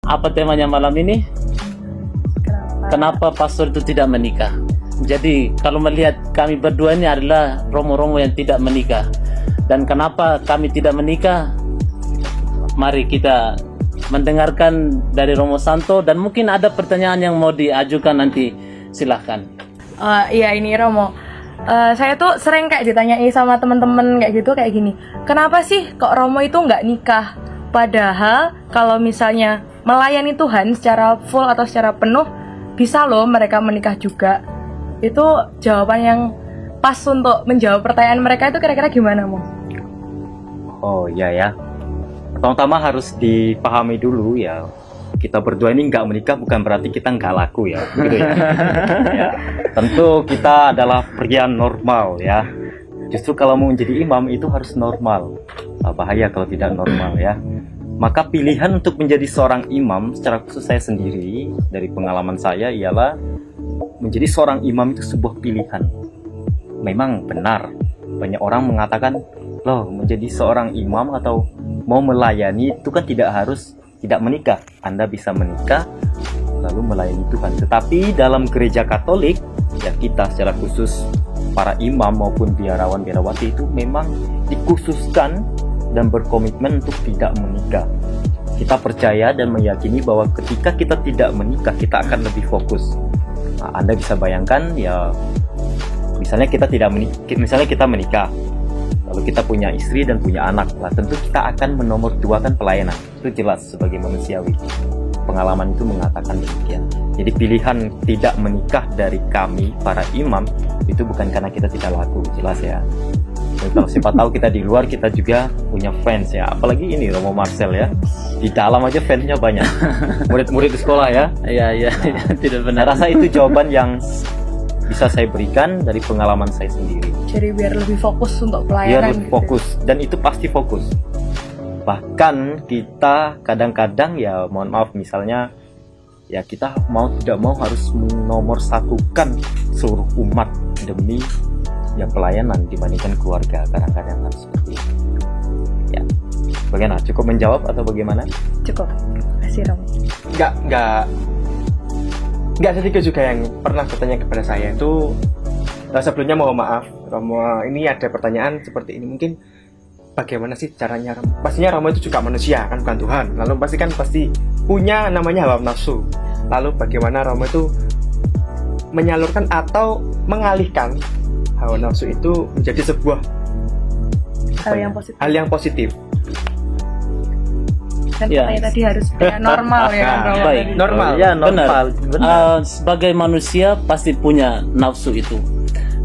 apa temanya malam ini? Kenapa pastor itu tidak menikah? Jadi kalau melihat kami berdua ini adalah romo-romo yang tidak menikah. Dan kenapa kami tidak menikah? Mari kita mendengarkan dari Romo Santo, dan mungkin ada pertanyaan yang mau diajukan nanti, silahkan. Iya, ini Romo. Saya tuh sering kayak ditanyai sama teman-teman kayak gitu, kayak gini. Kenapa sih kok Romo itu nggak nikah? Padahal kalau misalnya melayani Tuhan secara full atau secara penuh, bisa loh mereka menikah juga. Itu jawaban yang pas untuk menjawab pertanyaan mereka itu kira-kira gimana, Mo? Oh iya ya. Pertama-tama harus dipahami dulu ya, kita berdua ini nggak menikah bukan berarti kita nggak laku ya, gitu ya. Ya. Tentu kita adalah pria normal ya. Justru kalau mau menjadi imam itu harus normal. Bahaya kalau tidak normal ya. Maka pilihan untuk menjadi seorang imam secara khusus saya sendiri dari pengalaman saya ialah menjadi seorang imam itu sebuah pilihan. Memang benar banyak orang mengatakan, loh menjadi seorang imam atau mau melayani itu kan tidak harus tidak menikah. Anda bisa menikah lalu melayani Tuhan. Tetapi dalam gereja Katolik ya, kita secara khusus para imam maupun biarawan-biarawati itu memang dikhususkan dan berkomitmen untuk tidak menikah. Kita percaya dan meyakini bahwa ketika kita tidak menikah, kita akan lebih fokus. Nah, Anda bisa bayangkan ya, misalnya kita menikah, lalu kita punya istri dan punya anak, lah tentu kita akan menomorduakan pelayanan. Itu jelas sebagai manusiawi. Pengalaman itu mengatakan demikian. Jadi pilihan tidak menikah dari kami para imam itu bukan karena kita tidak laku, jelas ya. Jadi kalau siapa tahu kita di luar, kita juga punya fans ya. Apalagi ini Romo Marcel ya, di dalam aja fansnya banyak. Murid-murid di sekolah ya. Iya, tidak benar. Saya rasa itu jawaban yang bisa saya berikan dari pengalaman saya sendiri. Jadi biar lebih fokus untuk pelayanan. Biar lebih fokus, dan itu pasti fokus. Bahkan kita kadang-kadang ya, mohon maaf misalnya, ya kita mau tidak mau harus menomorsatukan seluruh umat demi ya pelayanan dibandingkan keluarga. Kadang-kadang harus seperti itu. Ya, bagaimana? Cukup menjawab atau bagaimana? Cukup. Terima kasih Romo. Enggak sedikit juga yang pernah bertanya kepada saya itu. Sebelumnya mohon maaf Romo, ini ada pertanyaan seperti ini, mungkin bagaimana sih caranya Romo? Pastinya Romo itu juga manusia kan, bukan Tuhan. Lalu pasti punya namanya hawa nafsu. Lalu bagaimana Romo itu menyalurkan atau mengalihkan hawa nafsu itu menjadi sebuah hal yang positif. Kan katanya tadi harus normal ya kan, Romo? Baik. Normal. Ya, benar. Sebagai manusia pasti punya nafsu itu.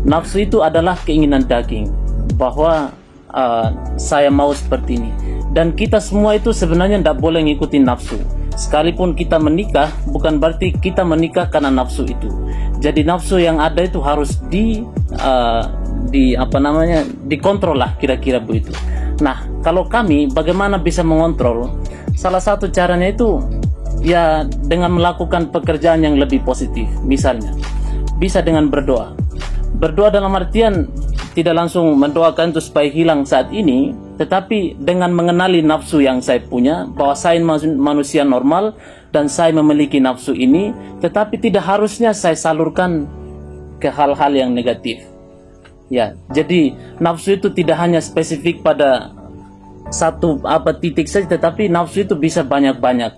Nafsu itu adalah keinginan daging, bahwa saya mau seperti ini. Dan kita semua itu sebenarnya tidak boleh ngikuti nafsu. Sekalipun kita menikah, bukan berarti kita menikah karena nafsu itu. Jadi nafsu yang ada itu harus dikontrol lah, kira-kira begitu. Nah, kalau kami bagaimana bisa mengontrol? Salah satu caranya itu ya dengan melakukan pekerjaan yang lebih positif. Misalnya, bisa dengan berdoa. Berdoa dalam artian tidak langsung mendoakan itu supaya hilang saat ini, tetapi dengan mengenali nafsu yang saya punya, bahwa saya manusia normal dan saya memiliki nafsu ini, tetapi tidak harusnya saya salurkan ke hal-hal yang negatif. Ya, jadi nafsu itu tidak hanya spesifik pada satu titik saja, tetapi nafsu itu bisa banyak-banyak.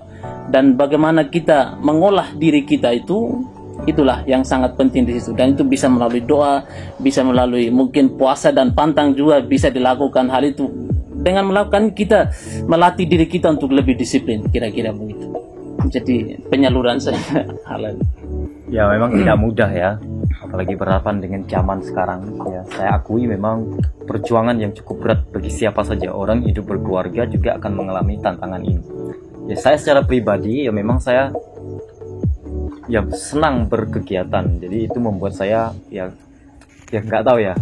Dan bagaimana kita mengolah diri kita itu, itulah yang sangat penting di situ. Dan itu bisa melalui doa, bisa melalui mungkin puasa dan pantang juga bisa dilakukan hal itu. Dengan melakukan kita melatih diri kita untuk lebih disiplin, kira-kira begitu. Jadi penyaluran saya halal. Ya memang tidak mudah ya, apalagi berhadapan dengan zaman sekarang ya. Saya akui memang perjuangan yang cukup berat bagi siapa saja orang hidup berkeluarga juga akan mengalami tantangan ini. Ya saya secara pribadi ya memang saya ya senang berkegiatan, jadi itu membuat saya ya nggak tahu ya,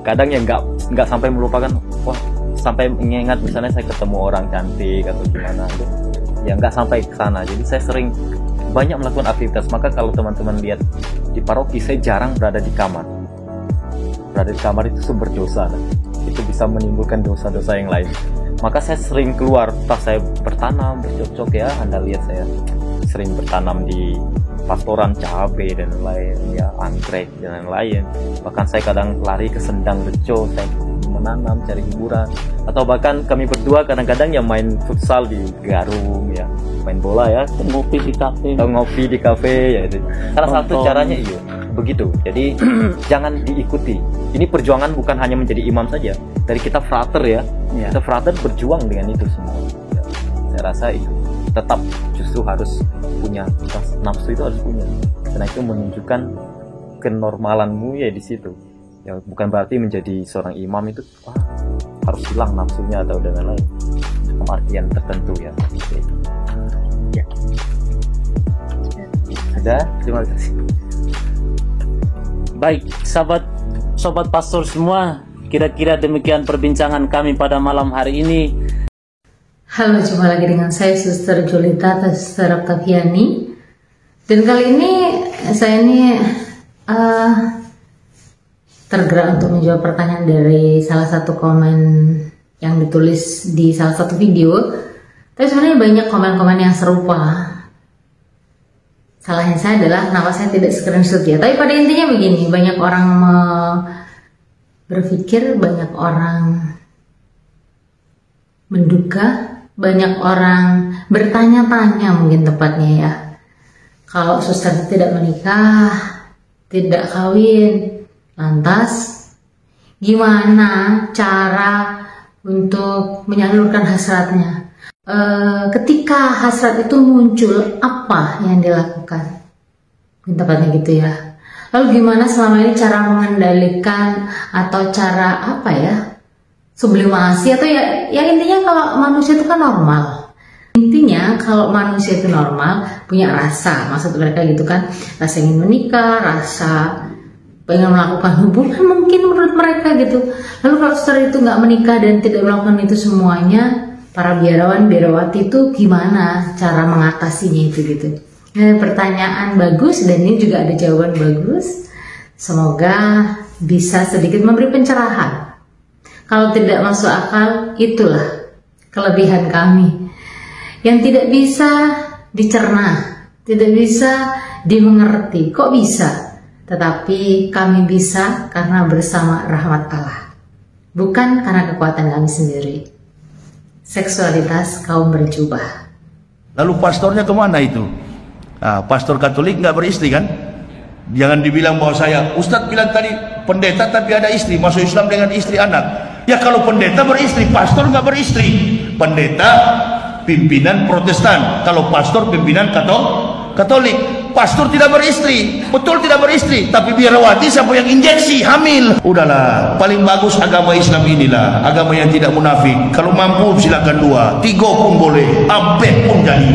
kadang ya nggak sampai melupakan, wah sampai mengingat misalnya saya ketemu orang cantik atau gimana gitu. Ya nggak sampai ke sana. Jadi saya sering banyak melakukan aktivitas. Maka kalau teman-teman lihat di paroki, saya jarang berada di kamar. Berada di kamar itu sumber dosa, itu bisa menimbulkan dosa-dosa yang lain. Maka saya sering keluar, entah saya bertanam, bercocok ya, Anda lihat saya sering bertanam di pastoran cabai dan lain ya, anggrek dan lain. Bahkan saya kadang lari ke Sendang Rejo, saya menanam, cari hiburan. Atau bahkan kami berdua kadang-kadang ya main futsal di Garung ya, main bola ya, Ngopi di kafe. atau ngopi di kafe ya itu. Salah satu Nonton. caranya iya begitu. Jadi jangan diikuti. Ini perjuangan bukan hanya menjadi imam saja. Dari kita frater ya, Ya. kita frater berjuang dengan itu semua. Ya, saya rasa itu tetap justru harus punya, nafsu itu harus punya, karena itu menunjukkan kenormalanmu ya di situ. Ya bukan berarti menjadi seorang imam itu harus hilang nafsunya atau dan lain-lain dalam artian tertentu ya. Seperti itu. Ya. Sudah, terima kasih. Baik, sobat pastor semua, kira-kira demikian perbincangan kami pada malam hari ini. Halo, jumpa lagi dengan saya Suster Julita atau Suster Octaviani. Dan kali ini saya tergerak untuk menjawab pertanyaan dari salah satu komen yang ditulis di salah satu video. Tapi sebenarnya banyak komen-komen yang serupa. Salahnya saya adalah kenapa saya tidak screenshot ya. Tapi pada intinya begini, banyak orang berpikir, banyak orang menduga, banyak orang bertanya-tanya mungkin tepatnya ya. Kalau suster tidak menikah, tidak kawin, lantas gimana cara untuk menyalurkan hasratnya? Ketika hasrat itu muncul, apa yang dilakukan? Mungkin tepatnya gitu ya. Lalu gimana selama ini cara mengendalikan atau cara apa ya? Sublimasi atau ya intinya kalau manusia itu kan normal. Intinya kalau manusia itu normal, punya rasa, maksud mereka gitu kan, rasa ingin menikah, rasa pengen melakukan hubungan mungkin menurut mereka gitu. Lalu kalau setelah itu nggak menikah dan tidak melakukan itu semuanya, para biarawan biarawati itu gimana cara mengatasinya itu gitu. Nah, pertanyaan bagus dan ini juga ada jawaban bagus. Semoga bisa sedikit memberi pencerahan. Kalau tidak masuk akal, itulah kelebihan kami yang tidak bisa dicerna, tidak bisa dimengerti. Kok bisa? Tetapi kami bisa karena bersama rahmat Allah, bukan karena kekuatan kami sendiri. Seksualitas kaum berjubah. Lalu pastornya kemana itu? Pastor Katolik nggak beristri kan? Jangan dibilang bahwa saya, Ustadz bilang tadi pendeta tapi ada istri, masuk Islam dengan istri anak. Ya kalau pendeta beristri, pastor nggak beristri. Pendeta pimpinan Protestan, kalau pastor pimpinan Katolik. Pastor tidak beristri, betul tidak beristri, tapi biarawati siapa yang injeksi hamil. Udahlah, paling bagus agama Islam inilah, agama yang tidak munafik. Kalau mampu silakan 2, 3 pun boleh, sampai pun jadi.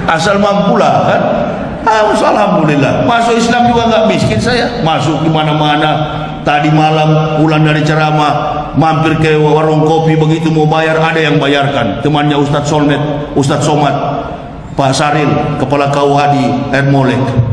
Asal mampulah kan. Alhamdulillah, masuk Islam juga nggak miskin saya, masuk di mana-mana. Tadi malam pulang dari ceramah, mampir ke warung kopi, begitu mau bayar ada yang bayarkan. Temannya Ustadz Solmet, Ustadz Somad, Pak Saril, kepala KUH di Ermolek.